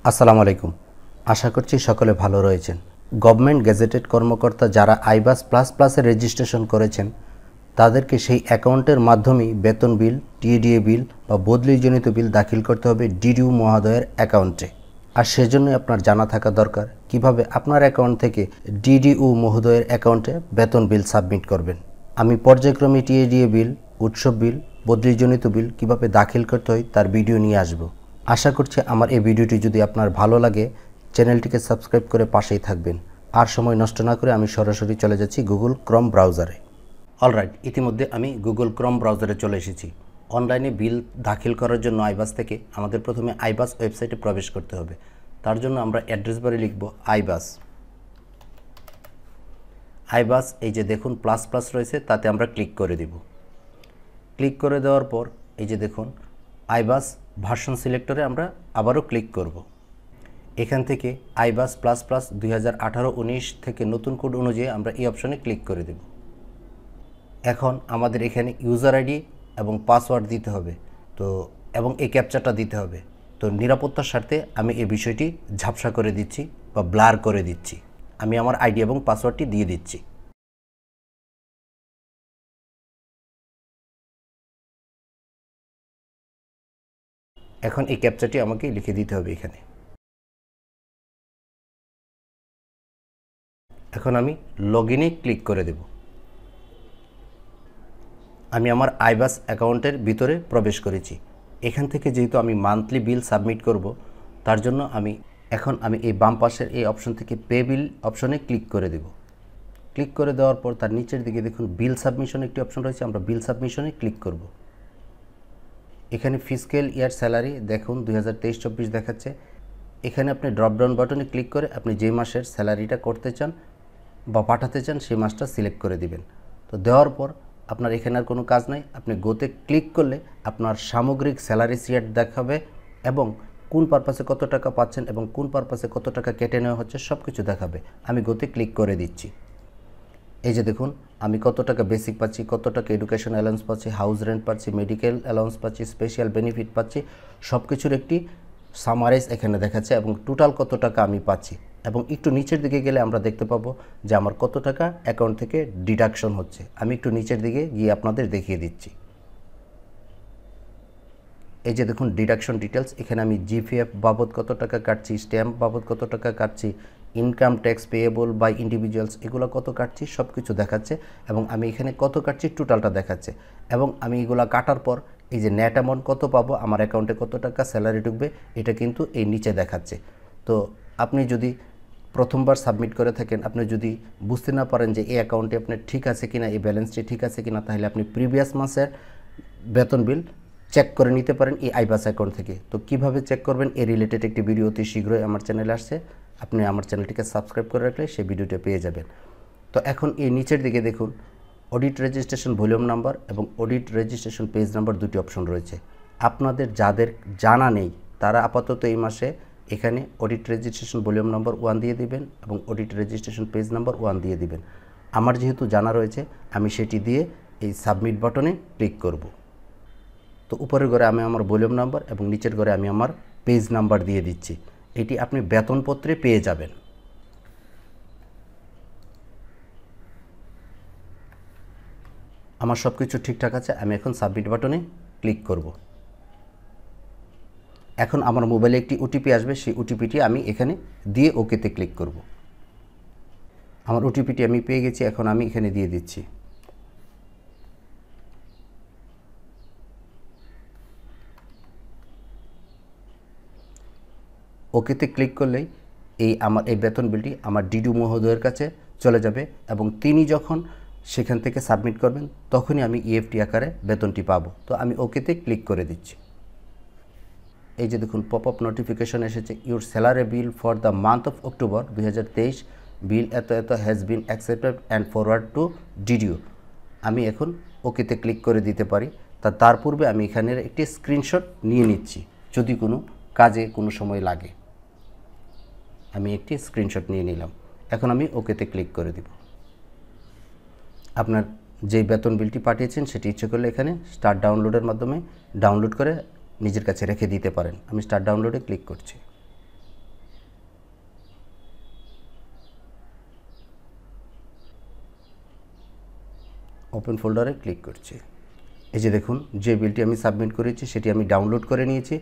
আসসালামু আলাইকুম। আশা করছি সকলে ভালো রয়েছেন। গভর্নমেন্ট গেজেটেড কর্মকর্তা যারা আইবাস প্লাস প্লাসের রেজিস্ট্রেশন করেছেন তাদেরকে সেই অ্যাকাউন্টের মাধ্যমেই বেতন বিল, টিএডিএ বিল বা বদলিজনিত বিল দাখিল করতে হবে ডিডিউ মহোদয়ের অ্যাকাউন্টে। আর সেজন্যই আপনার জানা থাকা দরকার কিভাবে আপনার অ্যাকাউন্ট থেকে ডিডিউ মহোদয়ের অ্যাকাউন্টে বেতন বিল সাবমিট করবেন। আমি পর্যায়ক্রমে টিএডিএ বিল, উৎসব বিল, বদলিজনিত বিল কিভাবে দাখিল করতে হয় তার ভিডিও নিয়ে আসব। আশা করছি আমার এই ভিডিওটি যদি আপনার ভালো লাগে চ্যানেলটিকে সাবস্ক্রাইব করে পাশেই থাকবেন। আর সময় নষ্ট না করে আমি সরাসরি চলে যাচ্ছি গুগল ক্রোম ব্রাউজারে। অলরাইট, ইতিমধ্যে আমি গুগল ক্রোম ব্রাউজারে চলে এসেছি। অনলাইনে বিল দাখিল করার জন্য আইবাস থেকে আমাদের প্রথমে আইবাস ওয়েবসাইটে প্রবেশ করতে হবে। তার জন্য আমরা অ্যাড্রেস বারে লিখব আইবাস। এই যে দেখুন প্লাস প্লাস রয়েছে, তাতে আমরা ক্লিক করে দিব। ক্লিক করে দেওয়ার পর এই যে দেখুন আইবাস ভার্সন সিলেক্টরে আমরা আবারও ক্লিক করব। এখান থেকে আইবাস প্লাস প্লাস 2018-19 থেকে নতুন কোড অনুযায়ী আমরা এই অপশনে ক্লিক করে দেব। এখন আমাদের এখানে ইউজার আইডি এবং পাসওয়ার্ড দিতে হবে, তো এবং এই ক্যাপচাটা দিতে হবে। তো নিরাপত্তার স্বার্থে আমি এই বিষয়টি ঝাপসা করে দিচ্ছি বা ব্লার করে দিচ্ছি। আমি আমার আইডি এবং পাসওয়ার্ডটি দিয়ে দিচ্ছি। এখন এই ক্যাপচাটি আমাকে লিখে দিতে হবে এখানে। এখন আমি লগইনে ক্লিক করে দেব। আমি আমার আইবাস অ্যাকাউন্টের ভিতরে প্রবেশ করেছি। এখান থেকে যেহেতু আমি মান্থলি বিল সাবমিট করব, তার জন্য আমি এই বাম পাশের এই অপশন থেকে পে বিল অপশনে ক্লিক করে দেব। ক্লিক করে দেওয়ার পর তার নিচের দিকে দেখুন বিল সাবমিশন একটি অপশন রয়েছে, আমরা বিল সাবমিশনে ক্লিক করব। এখানে ফিসক্যাল ইয়ার স্যালারি দেখুন 2023-24 দেখাচ্ছে। এখানে আপনি ড্রপডাউন বাটনে ক্লিক করে আপনি যে মাসের স্যালারিটা করতে চান বা পাঠাতে চান সেই মাসটা সিলেক্ট করে দিবেন। তো দেওয়ার পর আপনার এখানে আর কোনো কাজ নাই, আপনি গোতে ক্লিক করলে আপনার সামগ্রিক স্যালারি শিট দেখাবে এবং কোন পারপাসে কত টাকা পাচ্ছেন এবং কোন পারপাসে কত টাকা কেটে নেওয়া হচ্ছে সব কিছু দেখাবে। আমি গোতে ক্লিক করে দিচ্ছি। এই যে দেখুন আমি কত টাকা বেসিক পাচ্ছি, কত টাকা এডুকেশন অ্যালাউন্স পাচ্ছি, হাউস রেন্ট পাচ্ছি, মেডিকেল অ্যালাউন্স পাচ্ছি, স্পেশাল বেনিফিট পাচ্ছি, সব কিছুর একটি সামারাইজ এখানে দেখাচ্ছে এবং টোটাল কত টাকা আমি পাচ্ছি। এবং একটু নিচের দিকে গেলে আমরা দেখতে পাবো যে আমার কত টাকা অ্যাকাউন্ট থেকে ডিডাকশন হচ্ছে। আমি একটু নিচের দিকে গিয়ে আপনাদের দেখিয়ে দিচ্ছি। এই যে দেখুন ডিডাকশন ডিটেলস, এখানে আমি জিপিএফ বাবদ কত টাকা কাটছি, স্ট্যাম্প বাবদ কত টাকা কাটছি, income tax payable by individuals এগুলো কত কাটছি সব কিছু দেখাচ্ছে এবং আমি এখানে কত কাটছি টোটালটা দেখাচ্ছে। এবং আমি এগুলো কাটার পর এই যে নেট অ্যামাউন্ট কত পাবো, আমার অ্যাকাউন্টে কত টাকা স্যালারি ঢুকবে, এটা কিন্তু এই নিচে দেখাচ্ছে। তো আপনি যদি প্রথমবার সাবমিট করে থাকেন, আপনি যদি বুঝতে না পারেন যে এই অ্যাকাউন্টে আপনার ঠিক আছে কিনা, এই ব্যালেন্সটি ঠিক আছে কিনা, তাহলে আপনি প্রিভিয়াস মাসের বেতন বিল চেক করে নিতে পারেন এই আইবাস অ্যাকাউন্ট থেকে। তো কিভাবে চেক করবেন এই রিলেটেড একটি ভিডিও অতি শীঘ্রই আমার চ্যানেলে আসছে, আপনি আমার চ্যানেলটিকে সাবস্ক্রাইব করে রাখলে সেই ভিডিওটা পেয়ে যাবেন। তো এখন এই নিচের দিকে দেখুন অডিট রেজিস্ট্রেশন ভলিউম নাম্বার এবং অডিট রেজিস্ট্রেশন পেজ নাম্বার দুটি অপশন রয়েছে। আপনাদের যাদের জানা নেই তারা আপাতত এই মাসে এখানে অডিট রেজিস্ট্রেশন ভলিউম নাম্বার 1 দিয়ে দিবেন এবং অডিট রেজিস্ট্রেশন পেজ নাম্বার 1 দিয়ে দিবেন। আমার যেহেতু জানা রয়েছে আমি সেটি দিয়ে এই সাবমিট বাটনে ক্লিক করব। তো উপরের ঘরে আমি আমার ভলিউম নাম্বার এবং নিচের ঘরে আমি আমার পেজ নাম্বার দিয়ে দিচ্ছি। এটি আপনি বেতনপত্রে পেয়ে যাবেন। আমার সব কিছু ঠিকঠাক আছে, আমি এখন সাবমিট বাটনে ক্লিক করব। এখন আমার মোবাইলে একটি ওটিপি আসবে, সেই ওটিপিটি আমি এখানে দিয়ে ওকেতে ক্লিক করব। আমার ওটিপিটি আমি পেয়ে গেছি, এখন আমি এখানে দিয়ে দিচ্ছি। ওকেতে ক্লিক করলেই আমার এই বেতন বিলটি আমার ডিডিউ মহোদয়ের কাছে চলে যাবে এবং তিনি যখন সেখান থেকে সাবমিট করবেন তখনই আমি ইএফটি আকারে বেতনটি পাবো। তো আমি ওকেতে ক্লিক করে দিচ্ছি। এই যে দেখুন পপ আপ নোটিফিকেশন এসেছে, your salary bill for the month of October 2023 bill এত এত has been accepted and forward to ডিডিউ। আমি এখন ওকেতে ক্লিক করে দিতে পারি। তার পূর্বে আমি এখানের একটি স্ক্রিনশট নিয়ে নিচ্ছি যদি কোনো কাজে কোনো সময় লাগে। আমি একটি স্ক্রিনশট নিয়ে নিলাম। এখন আমি ওকেতে ক্লিক করে দিব। আপনার যে বেতন বিলটি পাঠিয়েছেন সেটি ইচ্ছে করলে এখানে স্টার্ট ডাউনলোডের মাধ্যমে ডাউনলোড করে নিজের কাছে রেখে দিতে পারেন। আমি স্টার্ট ডাউনলোডে ক্লিক করছি। ওপেন ফোল্ডারে ক্লিক করছি। এই যে দেখুন, যে বিলটি আমি সাবমিট করেছি সেটি আমি ডাউনলোড করে নিয়েছি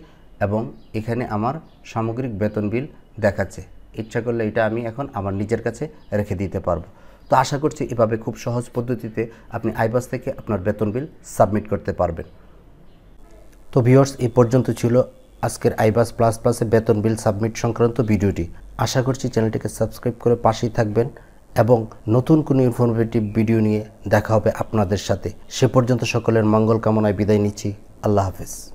এবং এখানে আমার সামগ্রিক বেতন বিল দেখাচ্ছে। ইচ্ছা করলে এটা আমি এখন আমার নিজের কাছে রেখে দিতে পারবো। তো আশা করছি এভাবে খুব সহজ পদ্ধতিতে আপনি আইবাস থেকে আপনার বেতন বিল সাবমিট করতে পারবেন। তো ভিউয়ার্স, এই পর্যন্ত ছিল আজকের আইবাস প্লাস প্লাসে বেতন বিল সাবমিট সংক্রান্ত ভিডিওটি। আশা করছি চ্যানেলটিকে সাবস্ক্রাইব করে পাশেই থাকবেন এবং নতুন কোনো ইনফরমেটিভ ভিডিও নিয়ে দেখা হবে আপনাদের সাথে। সে পর্যন্ত সকলের মঙ্গল কামনায় বিদায় নিচ্ছি। আল্লাহ হাফেজ।